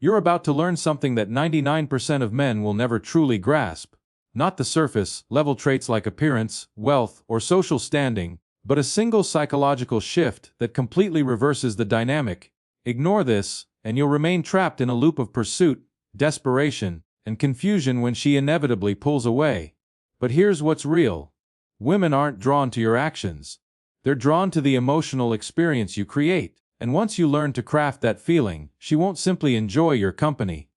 You're about to learn something that 99% of men will never truly grasp. Not the surface level traits like appearance, wealth, or social standing, but a single psychological shift that completely reverses the dynamic. Ignore this, and you'll remain trapped in a loop of pursuit, desperation, and confusion when she inevitably pulls away. But here's what's real. Women aren't drawn to your actions. They're drawn to the emotional experience you create. And once you learn to craft that feeling, she won't simply enjoy your company.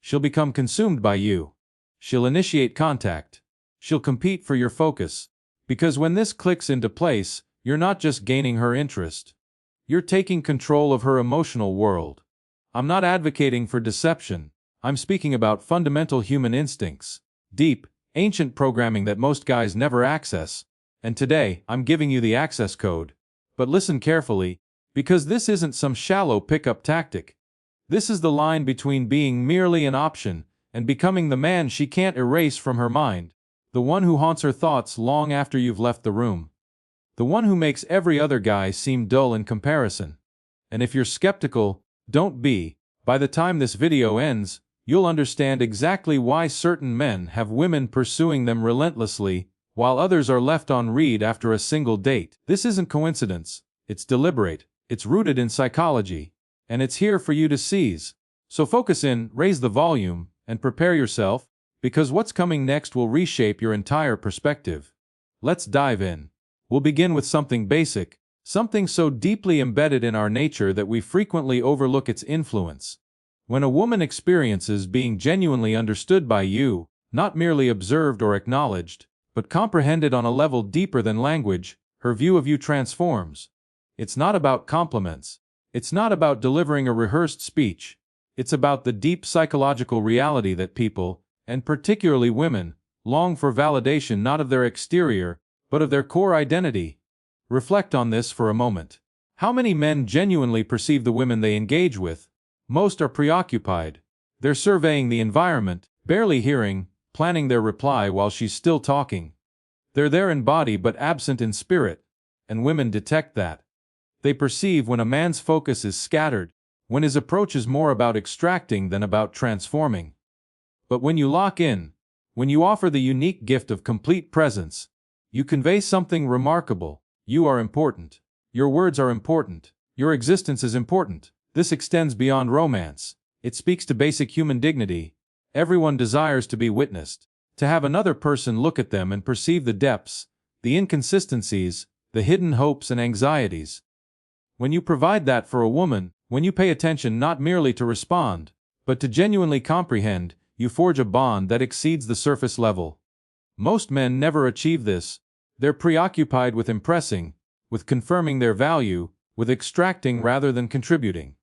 She'll become consumed by you. She'll initiate contact. She'll compete for your focus. Because when this clicks into place, you're not just gaining her interest. You're taking control of her emotional world. I'm not advocating for deception. I'm speaking about fundamental human instincts. Deep, ancient programming that most guys never access. And today, I'm giving you the access code. But listen carefully, because this isn't some shallow pickup tactic. This is the line between being merely an option and becoming the man she can't erase from her mind, the one who haunts her thoughts long after you've left the room, the one who makes every other guy seem dull in comparison. And if you're skeptical, don't be. By the time this video ends, you'll understand exactly why certain men have women pursuing them relentlessly, while others are left on read after a single date. This isn't coincidence, it's deliberate, it's rooted in psychology, and it's here for you to seize. So focus in, raise the volume, and prepare yourself, because what's coming next will reshape your entire perspective. Let's dive in. We'll begin with something basic, something so deeply embedded in our nature that we frequently overlook its influence. When a woman experiences being genuinely understood by you, not merely observed or acknowledged, but comprehended on a level deeper than language, her view of you transforms. It's not about compliments. It's not about delivering a rehearsed speech. It's about the deep psychological reality that people, and particularly women, long for validation not of their exterior, but of their core identity. Reflect on this for a moment. How many men genuinely perceive the women they engage with? Most are preoccupied. They're surveying the environment, barely hearing, planning their reply while she's still talking. They're there in body but absent in spirit, and women detect that. They perceive when a man's focus is scattered, when his approach is more about extracting than about transforming. But when you lock in, when you offer the unique gift of complete presence, you convey something remarkable. You are important. Your words are important. Your existence is important. This extends beyond romance. It speaks to basic human dignity. Everyone desires to be witnessed, to have another person look at them and perceive the depths, the inconsistencies, the hidden hopes and anxieties. When you provide that for a woman, when you pay attention not merely to respond, but to genuinely comprehend, you forge a bond that exceeds the surface level. Most men never achieve this. They're preoccupied with impressing, with confirming their value, with extracting rather than contributing.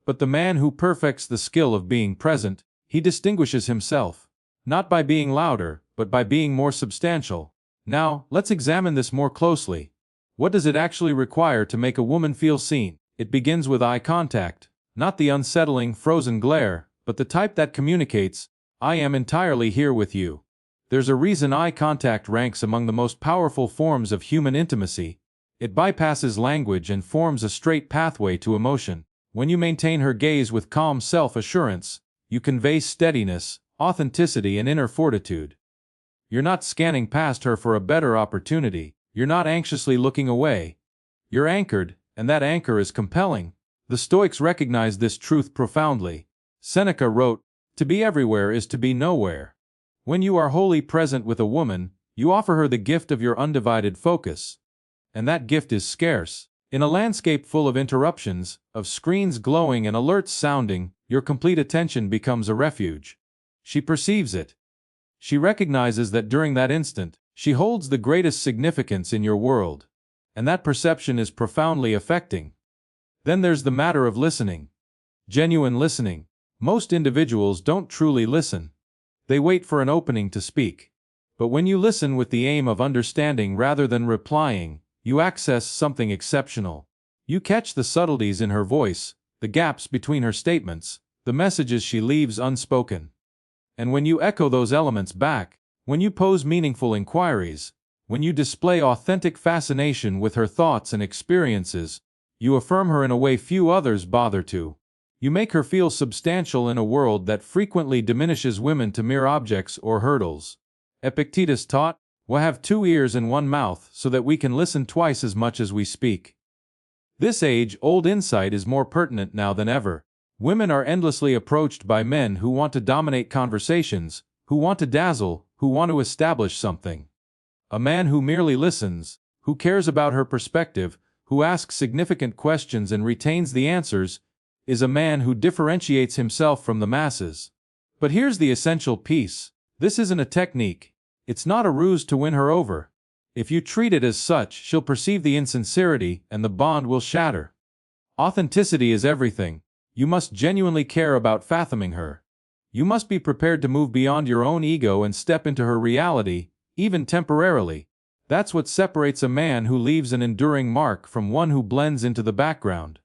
But the man who perfects the skill of being present, he distinguishes himself, not by being louder, but by being more substantial. Now, let's examine this more closely. What does it actually require to make a woman feel seen? It begins with eye contact, not the unsettling, frozen glare, but the type that communicates, "I am entirely here with you." There's a reason eye contact ranks among the most powerful forms of human intimacy. It bypasses language and forms a straight pathway to emotion. When you maintain her gaze with calm self-assurance, you convey steadiness, authenticity, and inner fortitude. You're not scanning past her for a better opportunity. You're not anxiously looking away. You're anchored, and that anchor is compelling. The Stoics recognized this truth profoundly. Seneca wrote, "To be everywhere is to be nowhere." When you are wholly present with a woman, you offer her the gift of your undivided focus. And that gift is scarce. In a landscape full of interruptions, of screens glowing and alerts sounding, your complete attention becomes a refuge. She perceives it. She recognizes that during that instant, she holds the greatest significance in your world. And that perception is profoundly affecting. Then there's the matter of listening. Genuine listening. Most individuals don't truly listen. They wait for an opening to speak. But when you listen with the aim of understanding rather than replying, you access something exceptional. You catch the subtleties in her voice, the gaps between her statements, the messages she leaves unspoken. And when you echo those elements back, when you pose meaningful inquiries, when you display authentic fascination with her thoughts and experiences, you affirm her in a way few others bother to. You make her feel substantial in a world that frequently diminishes women to mere objects or hurdles. Epictetus taught, "We have 2 ears and 1 mouth so that we can listen twice as much as we speak." This age-old insight is more pertinent now than ever. Women are endlessly approached by men who want to dominate conversations, who want to dazzle, who want to establish something. A man who merely listens, who cares about her perspective, who asks significant questions and retains the answers, is a man who differentiates himself from the masses. But here's the essential piece. This isn't a technique. It's not a ruse to win her over. If you treat it as such, she'll perceive the insincerity and the bond will shatter. Authenticity is everything. You must genuinely care about fathoming her. You must be prepared to move beyond your own ego and step into her reality, even temporarily. That's what separates a man who leaves an enduring mark from one who blends into the background.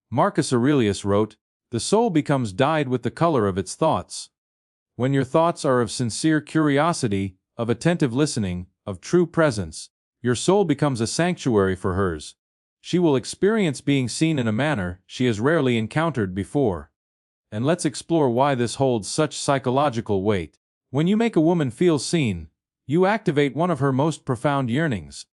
Marcus Aurelius wrote, "The soul becomes dyed with the color of its thoughts." When your thoughts are of sincere curiosity, of attentive listening, of true presence, your soul becomes a sanctuary for hers. She will experience being seen in a manner she has rarely encountered before. And let's explore why this holds such psychological weight. When you make a woman feel seen, you activate one of her most profound yearnings.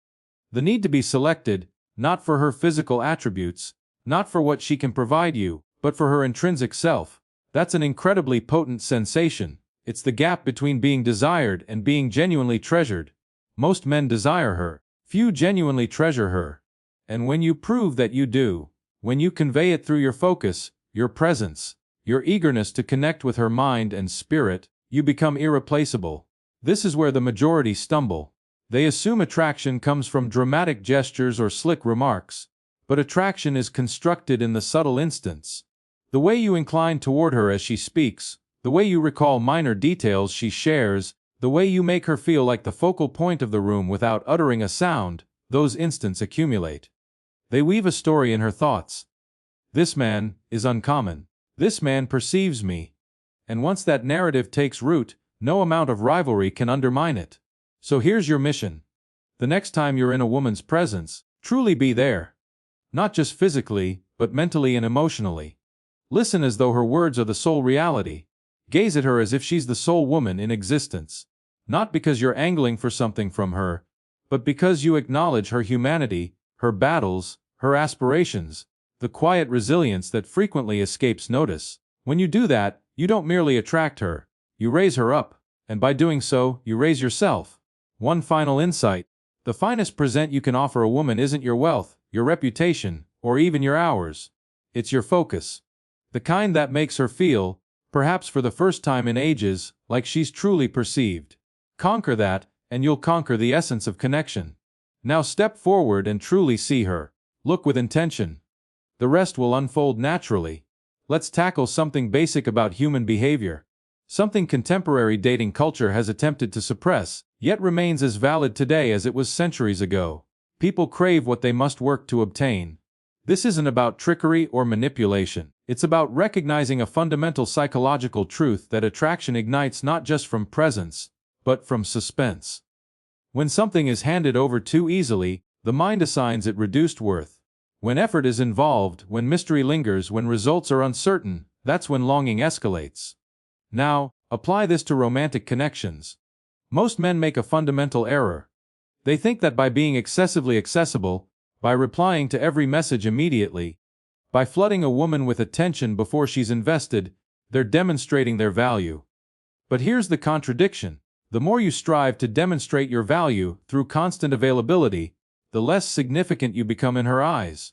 The need to be selected, not for her physical attributes, not for what she can provide you, but for her intrinsic self. That's an incredibly potent sensation. It's the gap between being desired and being genuinely treasured. Most men desire her. Few genuinely treasure her. And when you prove that you do, when you convey it through your focus, your presence, your eagerness to connect with her mind and spirit, you become irreplaceable. This is where the majority stumble. They assume attraction comes from dramatic gestures or slick remarks. But attraction is constructed in the subtle instants. The way you incline toward her as she speaks, the way you recall minor details she shares, the way you make her feel like the focal point of the room without uttering a sound, those instants accumulate. They weave a story in her thoughts. This man is uncommon. This man perceives me. And once that narrative takes root, no amount of rivalry can undermine it. So here's your mission. The next time you're in a woman's presence, truly be there. Not just physically, but mentally and emotionally. Listen as though her words are the sole reality. Gaze at her as if she's the sole woman in existence. Not because you're angling for something from her, but because you acknowledge her humanity, her battles, her aspirations, the quiet resilience that frequently escapes notice. When you do that, you don't merely attract her, you raise her up, and by doing so, you raise yourself. One final insight. The finest present you can offer a woman isn't your wealth, your reputation, or even your hours. It's your focus. The kind that makes her feel, perhaps for the first time in ages, like she's truly perceived. Conquer that, and you'll conquer the essence of connection. Now step forward and truly see her. Look with intention. The rest will unfold naturally. Let's tackle something basic about human behavior. Something contemporary dating culture has attempted to suppress, yet remains as valid today as it was centuries ago. People crave what they must work to obtain. This isn't about trickery or manipulation. It's about recognizing a fundamental psychological truth that attraction ignites not just from presence, but from suspense. When something is handed over too easily, the mind assigns it reduced worth. When effort is involved, when mystery lingers, when results are uncertain, that's when longing escalates. Now, apply this to romantic connections. Most men make a fundamental error. They think that by being excessively accessible, by replying to every message immediately, by flooding a woman with attention before she's invested, they're demonstrating their value. But here's the contradiction. The more you strive to demonstrate your value through constant availability, the less significant you become in her eyes.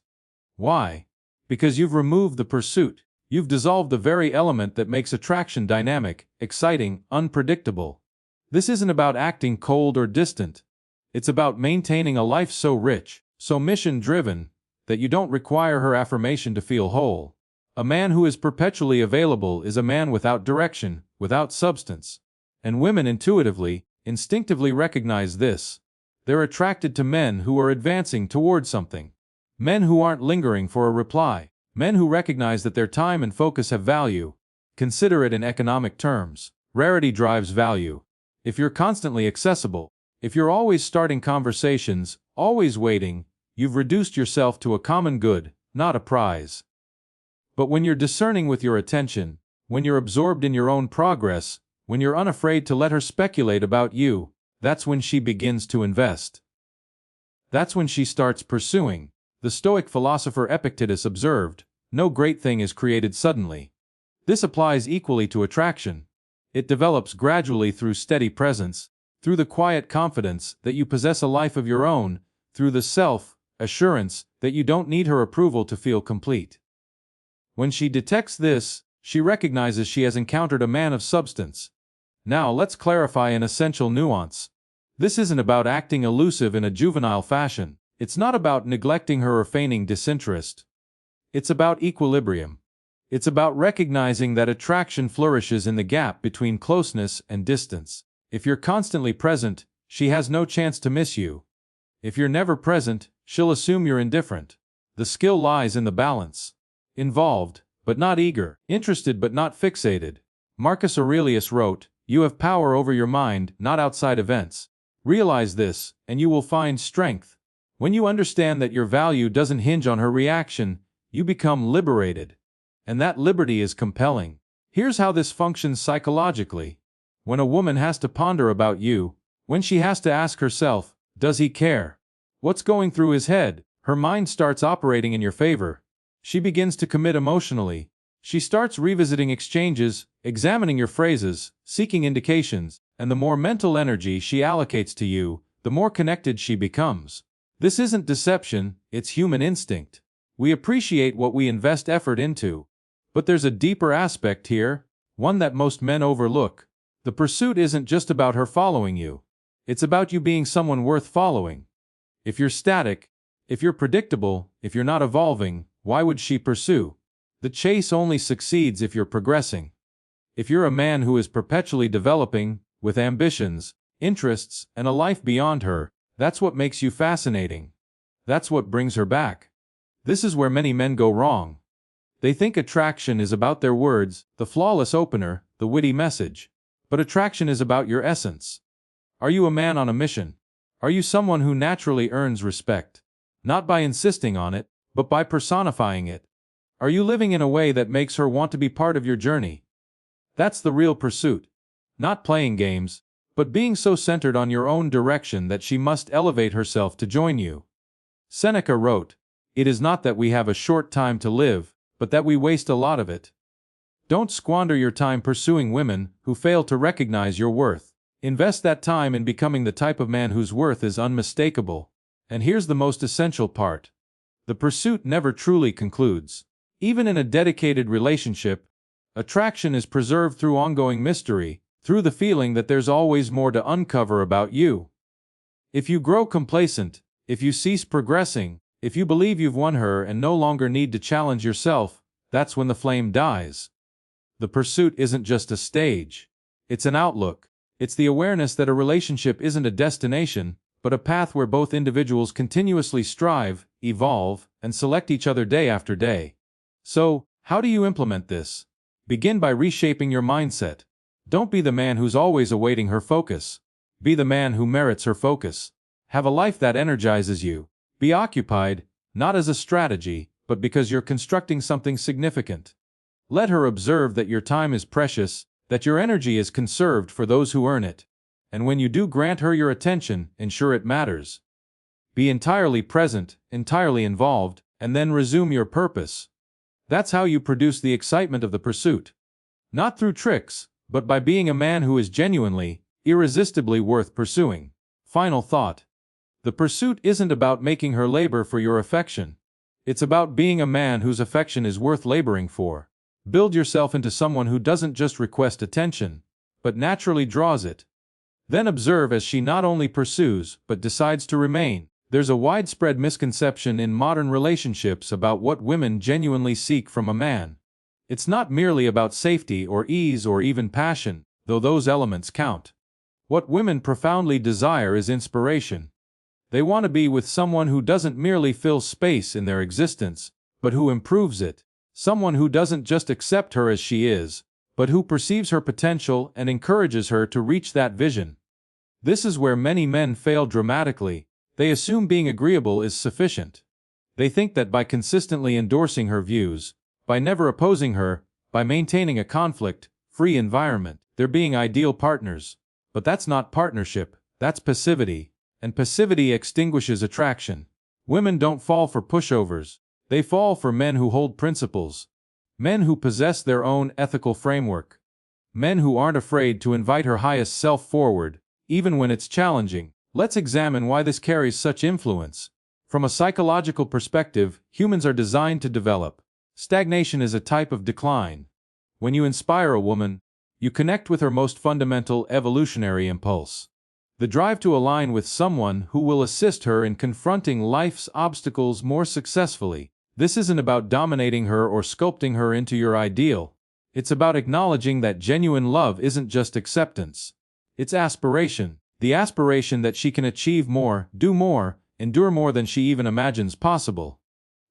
Why? Because you've removed the pursuit. You've dissolved the very element that makes attraction dynamic, exciting, unpredictable. This isn't about acting cold or distant. It's about maintaining a life so rich, so mission-driven, that you don't require her affirmation to feel whole. A man who is perpetually available is a man without direction, without substance. And women intuitively, instinctively recognize this. They're attracted to men who are advancing toward something. Men who aren't lingering for a reply. Men who recognize that their time and focus have value. Consider it in economic terms. Rarity drives value. If you're constantly accessible, if you're always starting conversations, always waiting, you've reduced yourself to a common good, not a prize. But when you're discerning with your attention, when you're absorbed in your own progress, when you're unafraid to let her speculate about you, that's when she begins to invest. That's when she starts pursuing. The Stoic philosopher Epictetus observed, "No great thing is created suddenly." This applies equally to attraction. It develops gradually through steady presence, through the quiet confidence that you possess a life of your own, through the self-assurance that you don't need her approval to feel complete. When she detects this, she recognizes she has encountered a man of substance. Now let's clarify an essential nuance. This isn't about acting elusive in a juvenile fashion. It's not about neglecting her or feigning disinterest. It's about equilibrium. It's about recognizing that attraction flourishes in the gap between closeness and distance. If you're constantly present, she has no chance to miss you. If you're never present, she'll assume you're indifferent. The skill lies in the balance. Involved, but not eager. Interested but not fixated. Marcus Aurelius wrote, "You have power over your mind, not outside events." Realize this, and you will find strength. When you understand that your value doesn't hinge on her reaction, you become liberated. And that liberty is compelling. Here's how this functions psychologically. When a woman has to ponder about you, when she has to ask herself, does he care? What's going through his head? Her mind starts operating in your favor. She begins to commit emotionally. She starts revisiting exchanges, examining your phrases, seeking indications, and the more mental energy she allocates to you, the more connected she becomes. This isn't deception, it's human instinct. We appreciate what we invest effort into. But there's a deeper aspect here, one that most men overlook. The pursuit isn't just about her following you. It's about you being someone worth following. If you're static, if you're predictable, if you're not evolving, why would she pursue? The chase only succeeds if you're progressing. If you're a man who is perpetually developing, with ambitions, interests, and a life beyond her, that's what makes you fascinating. That's what brings her back. This is where many men go wrong. They think attraction is about their words, the flawless opener, the witty message. But attraction is about your essence. Are you a man on a mission? Are you someone who naturally earns respect? Not by insisting on it, but by personifying it. Are you living in a way that makes her want to be part of your journey? That's the real pursuit. Not playing games, but being so centered on your own direction that she must elevate herself to join you. Seneca wrote, "It is not that we have a short time to live, but that we waste a lot of it." Don't squander your time pursuing women who fail to recognize your worth. Invest that time in becoming the type of man whose worth is unmistakable. And here's the most essential part. The pursuit never truly concludes. Even in a dedicated relationship, attraction is preserved through ongoing mystery, through the feeling that there's always more to uncover about you. If you grow complacent, if you cease progressing, if you believe you've won her and no longer need to challenge yourself, that's when the flame dies. The pursuit isn't just a stage. It's an outlook. It's the awareness that a relationship isn't a destination, but a path where both individuals continuously strive, evolve, and select each other day after day. So, how do you implement this? Begin by reshaping your mindset. Don't be the man who's always awaiting her focus. Be the man who merits her focus. Have a life that energizes you. Be occupied, not as a strategy, but because you're constructing something significant. Let her observe that your time is precious, that your energy is conserved for those who earn it. And when you do grant her your attention, ensure it matters. Be entirely present, entirely involved, and then resume your purpose. That's how you produce the excitement of the pursuit. Not through tricks, but by being a man who is genuinely, irresistibly worth pursuing. Final thought. The pursuit isn't about making her labor for your affection. It's about being a man whose affection is worth laboring for. Build yourself into someone who doesn't just request attention, but naturally draws it. Then observe as she not only pursues, but decides to remain. There's a widespread misconception in modern relationships about what women genuinely seek from a man. It's not merely about safety or ease or even passion, though those elements count. What women profoundly desire is inspiration. They want to be with someone who doesn't merely fill space in their existence, but who improves it. Someone who doesn't just accept her as she is, but who perceives her potential and encourages her to reach that vision. This is where many men fail dramatically. They assume being agreeable is sufficient. They think that by consistently endorsing her views, by never opposing her, by maintaining a conflict-free environment. They're being ideal partners. But that's not partnership, that's passivity. And passivity extinguishes attraction. Women don't fall for pushovers. They fall for men who hold principles. Men who possess their own ethical framework. Men who aren't afraid to invite her highest self forward, even when it's challenging. Let's examine why this carries such influence. From a psychological perspective, humans are designed to develop. Stagnation is a type of decline. When you inspire a woman, you connect with her most fundamental evolutionary impulse. The drive to align with someone who will assist her in confronting life's obstacles more successfully. This isn't about dominating her or sculpting her into your ideal. It's about acknowledging that genuine love isn't just acceptance. It's aspiration. The aspiration that she can achieve more, do more, endure more than she even imagines possible.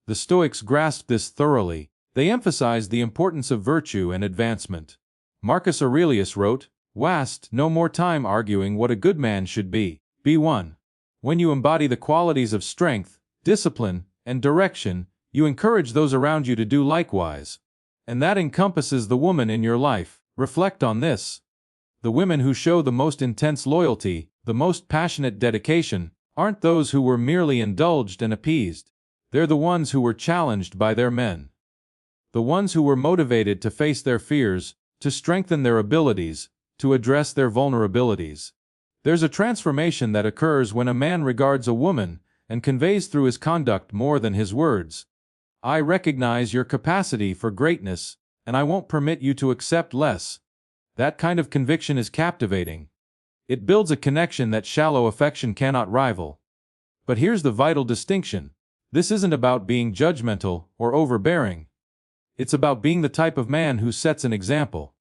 The Stoics grasped this thoroughly. They emphasized the importance of virtue and advancement. Marcus Aurelius wrote, "Waste no more time arguing what a good man should be. Be one." When you embody the qualities of strength, discipline, and direction, you encourage those around you to do likewise. And that encompasses the woman in your life. Reflect on this. The women who show the most intense loyalty, the most passionate dedication, aren't those who were merely indulged and appeased. They're the ones who were challenged by their men. The ones who were motivated to face their fears, to strengthen their abilities, to address their vulnerabilities. There's a transformation that occurs when a man regards a woman and conveys through his conduct more than his words. I recognize your capacity for greatness, and I won't permit you to accept less. That kind of conviction is captivating. It builds a connection that shallow affection cannot rival. But here's the vital distinction. This isn't about being judgmental or overbearing. It's about being the type of man who sets an example.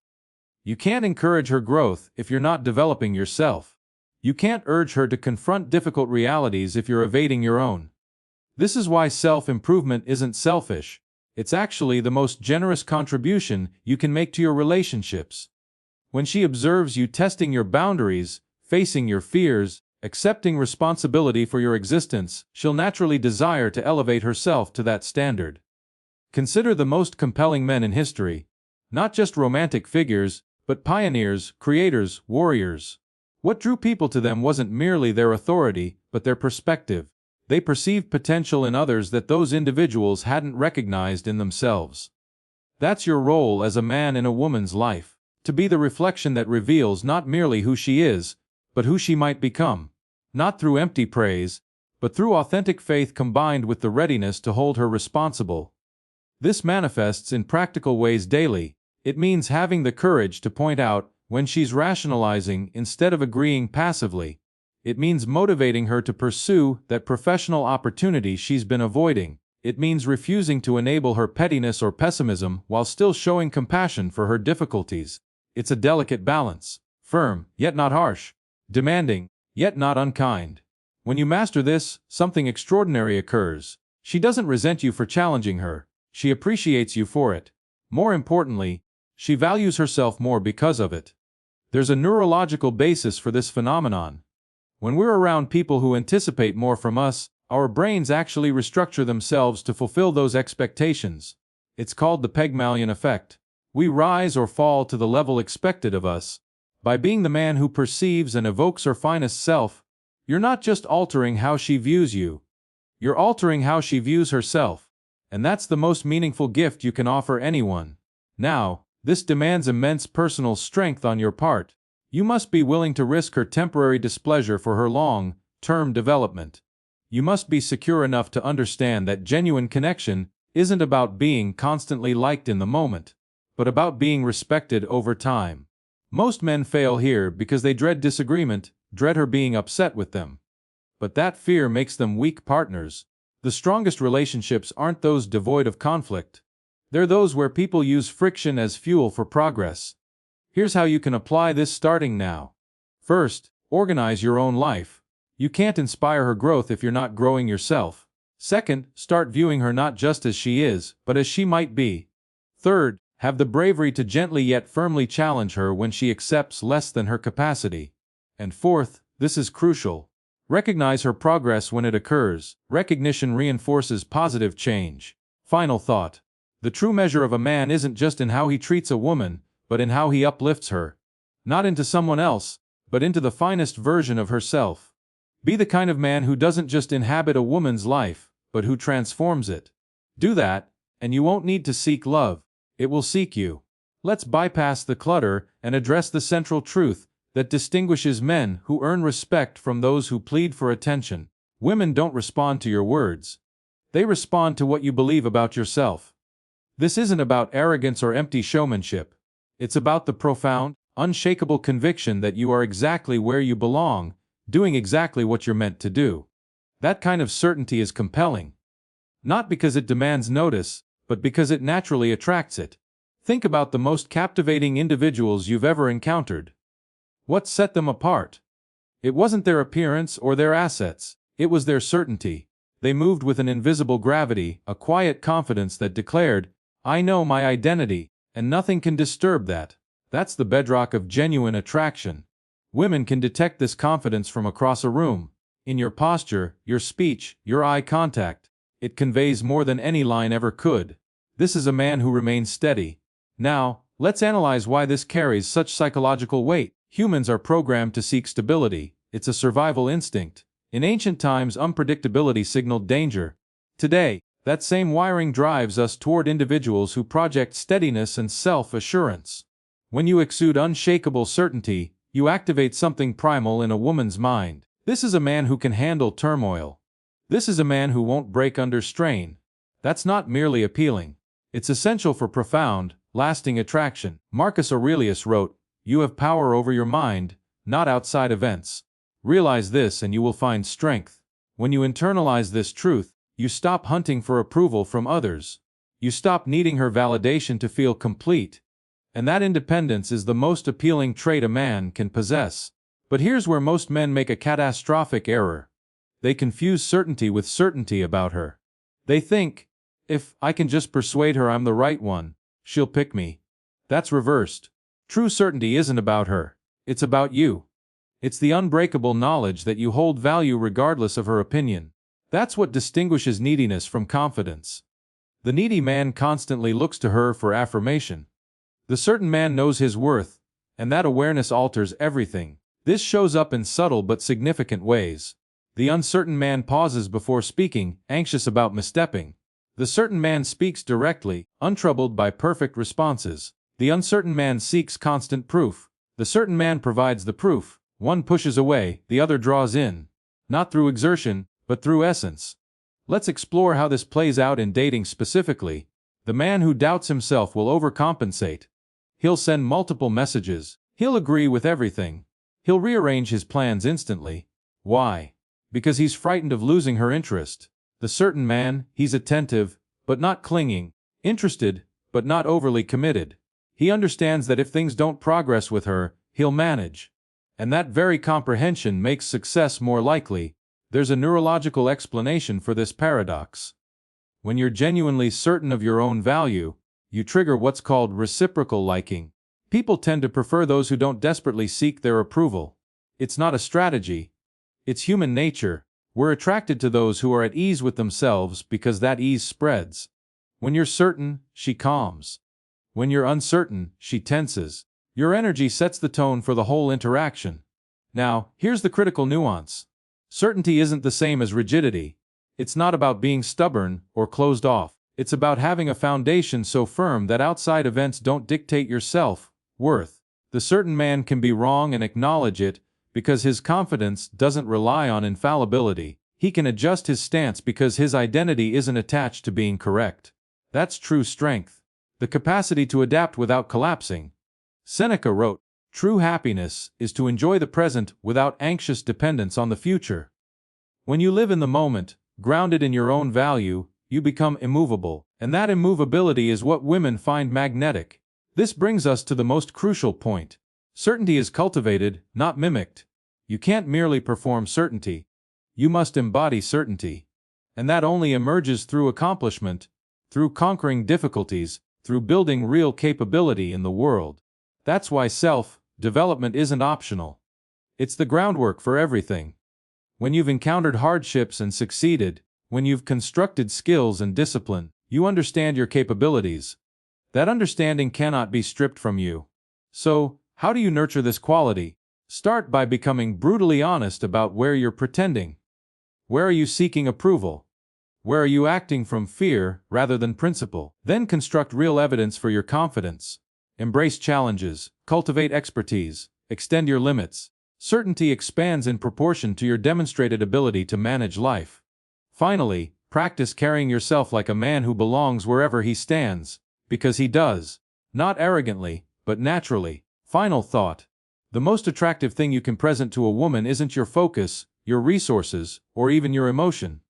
You can't encourage her growth if you're not developing yourself. You can't urge her to confront difficult realities if you're evading your own. This is why self-improvement isn't selfish. It's actually the most generous contribution you can make to your relationships. When she observes you testing your boundaries, facing your fears, accepting responsibility for your existence, she'll naturally desire to elevate herself to that standard. Consider the most compelling men in history. Not just romantic figures, but pioneers, creators, warriors. What drew people to them wasn't merely their authority, but their perspective. They perceived potential in others that those individuals hadn't recognized in themselves. That's your role as a man in a woman's life. To be the reflection that reveals not merely who she is, but who she might become. Not through empty praise, but through authentic faith combined with the readiness to hold her responsible. This manifests in practical ways daily. It means having the courage to point out when she's rationalizing instead of agreeing passively. It means motivating her to pursue that professional opportunity she's been avoiding. It means refusing to enable her pettiness or pessimism while still showing compassion for her difficulties. It's a delicate balance. Firm, yet not harsh. Demanding, yet not unkind. When you master this, something extraordinary occurs. She doesn't resent you for challenging her. She appreciates you for it. More importantly, she values herself more because of it. There's a neurological basis for this phenomenon. When we're around people who anticipate more from us, our brains actually restructure themselves to fulfill those expectations. It's called the Pygmalion effect. We rise or fall to the level expected of us. By being the man who perceives and evokes her finest self, you're not just altering how she views you. You're altering how she views herself. And that's the most meaningful gift you can offer anyone. Now, this demands immense personal strength on your part. You must be willing to risk her temporary displeasure for her long-term development. You must be secure enough to understand that genuine connection isn't about being constantly liked in the moment, but about being respected over time. Most men fail here because they dread disagreement, dread her being upset with them. But that fear makes them weak partners. The strongest relationships aren't those devoid of conflict. They're those where people use friction as fuel for progress. Here's how you can apply this starting now. First, organize your own life. You can't inspire her growth if you're not growing yourself. Second, start viewing her not just as she is, but as she might be. Third, have the bravery to gently yet firmly challenge her when she accepts less than her capacity. And fourth, this is crucial. Recognize her progress when it occurs. Recognition reinforces positive change. Final thought. The true measure of a man isn't just in how he treats a woman, but in how he uplifts her. Not into someone else, but into the finest version of herself. Be the kind of man who doesn't just inhabit a woman's life, but who transforms it. Do that, and you won't need to seek love. It will seek you. Let's bypass the clutter and address the central truth that distinguishes men who earn respect from those who plead for attention. Women don't respond to your words. They respond to what you believe about yourself. This isn't about arrogance or empty showmanship. It's about the profound, unshakable conviction that you are exactly where you belong, doing exactly what you're meant to do. That kind of certainty is compelling. Not because it demands notice, but because it naturally attracts it. Think about the most captivating individuals you've ever encountered. What set them apart? It wasn't their appearance or their assets, it was their certainty. They moved with an invisible gravity, a quiet confidence that declared, "I know my identity, and nothing can disturb that." That's the bedrock of genuine attraction. Women can detect this confidence from across a room. In your posture, your speech, your eye contact. It conveys more than any line ever could. This is a man who remains steady. Now, let's analyze why this carries such psychological weight. Humans are programmed to seek stability. It's a survival instinct. In ancient times, unpredictability signaled danger. Today, that same wiring drives us toward individuals who project steadiness and self-assurance. When you exude unshakable certainty, you activate something primal in a woman's mind. This is a man who can handle turmoil. This is a man who won't break under strain. That's not merely appealing. It's essential for profound, lasting attraction. Marcus Aurelius wrote, "You have power over your mind, not outside events. Realize this and you will find strength." When you internalize this truth, you stop hunting for approval from others. You stop needing her validation to feel complete. And that independence is the most appealing trait a man can possess. But here's where most men make a catastrophic error. They confuse certainty with certainty about her. They think, if I can just persuade her I'm the right one, she'll pick me. That's reversed. True certainty isn't about her. It's about you. It's the unbreakable knowledge that you hold value regardless of her opinion. That's what distinguishes neediness from confidence. The needy man constantly looks to her for affirmation. The certain man knows his worth, and that awareness alters everything. This shows up in subtle but significant ways. The uncertain man pauses before speaking, anxious about misstepping. The certain man speaks directly, untroubled by perfect responses. The uncertain man seeks constant proof. The certain man provides the proof. One pushes away, the other draws in. Not through exertion, but through essence. Let's explore how this plays out in dating specifically. The man who doubts himself will overcompensate. He'll send multiple messages. He'll agree with everything. He'll rearrange his plans instantly. Why? Because he's frightened of losing her interest. The certain man, he's attentive, but not clinging. Interested, but not overly committed. He understands that if things don't progress with her, he'll manage. And that very comprehension makes success more likely. There's a neurological explanation for this paradox. When you're genuinely certain of your own value, you trigger what's called reciprocal liking. People tend to prefer those who don't desperately seek their approval. It's not a strategy. It's human nature. We're attracted to those who are at ease with themselves because that ease spreads. When you're certain, she calms. When you're uncertain, she tenses. Your energy sets the tone for the whole interaction. Now, here's the critical nuance. Certainty isn't the same as rigidity. It's not about being stubborn or closed off. It's about having a foundation so firm that outside events don't dictate your self-worth. The certain man can be wrong and acknowledge it because his confidence doesn't rely on infallibility. He can adjust his stance because his identity isn't attached to being correct. That's true strength. The capacity to adapt without collapsing. Seneca wrote, "True happiness is to enjoy the present without anxious dependence on the future." When you live in the moment, grounded in your own value, you become immovable, and that immovability is what women find magnetic. This brings us to the most crucial point. Certainty is cultivated, not mimicked. You can't merely perform certainty. You must embody certainty. And that only emerges through accomplishment, through conquering difficulties, through building real capability in the world. That's why self-development isn't optional. It's the groundwork for everything. When you've encountered hardships and succeeded, when you've constructed skills and discipline, You understand your capabilities. That understanding cannot be stripped from you. So, how do you nurture this quality? Start by becoming brutally honest about where you're pretending. Where are you seeking approval? Where are you acting from fear rather than principle? Then construct real evidence for your confidence. Embrace challenges, cultivate expertise, extend your limits. Certainty expands in proportion to your demonstrated ability to manage life. Finally, practice carrying yourself like a man who belongs wherever he stands, because he does. Not arrogantly, but naturally. Final thought. The most attractive thing you can present to a woman isn't your focus, your resources, or even your emotion.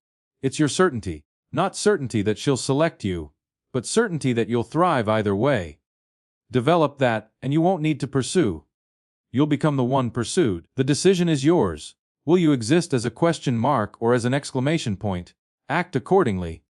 It's your certainty. Not certainty that she'll select you, but certainty that you'll thrive either way. Develop that, and you won't need to pursue. You'll become the one pursued. The decision is yours. Will you exist as a question mark or as an exclamation point? Act accordingly.